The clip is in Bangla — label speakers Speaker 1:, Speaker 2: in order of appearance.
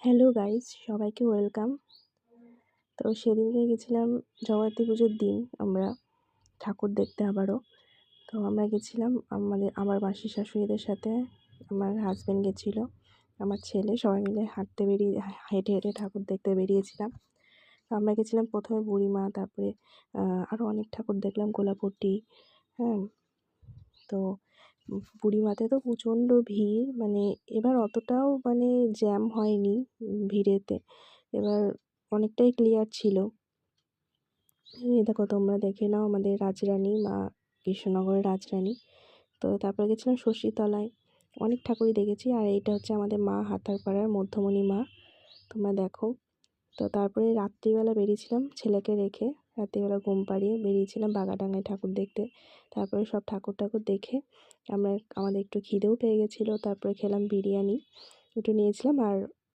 Speaker 1: হ্যালো গাইস, সবাইকে ওয়েলকাম। তো সেদিনকে গেছিলাম জগদ্ধাত্রী পুজোর দিন আমরা ঠাকুর দেখতে আবারও। তো আমরা গেছিলাম আমার মাসির শাশুড়িদের সাথে। আমার হাজব্যান্ড গেছিলো, আমার ছেলে, সবাই মিলে হেঁটে হেঁটে ঠাকুর দেখতে বেরিয়েছিলাম। তো আমরা গেছিলাম প্রথমে বুড়িমা, তারপরে আরও অনেক ঠাকুর দেখলাম, গোলাপট্টি। হ্যাঁ, তো বুড়িমাতে তো প্রচণ্ড ভিড়, মানে এবার অতটাও জ্যাম হয়নি ভিড়েতে, এবার অনেকটাই ক্লিয়ার ছিল। এই দেখো, তোমরা দেখে নাও আমাদের রাজরানী মা, কৃষ্ণনগরের রাজরানী। তো তারপরে গেছিলাম ষষ্ঠীতলায়, অনেক ঠাকুরই দেখেছি। আর এইটা হচ্ছে আমাদের মা, হাতারপাড়ার মধ্যমণি মা, তোমরা দেখো। তো তারপরে রাত্রিবেলা বেরিয়েছিলাম ছেলেকে রেখে, রাত্রিবেলা ঘুম পাড়িয়ে বেরিয়েছিলাম বাগাডাঙ্গায় ঠাকুর দেখতে। তারপরে সব ঠাকুর দেখে আমাদের একটু খিদেও পেয়ে গেছিলো, তারপরে খেলাম বিরিয়ানি একটু নিয়েছিলাম। আর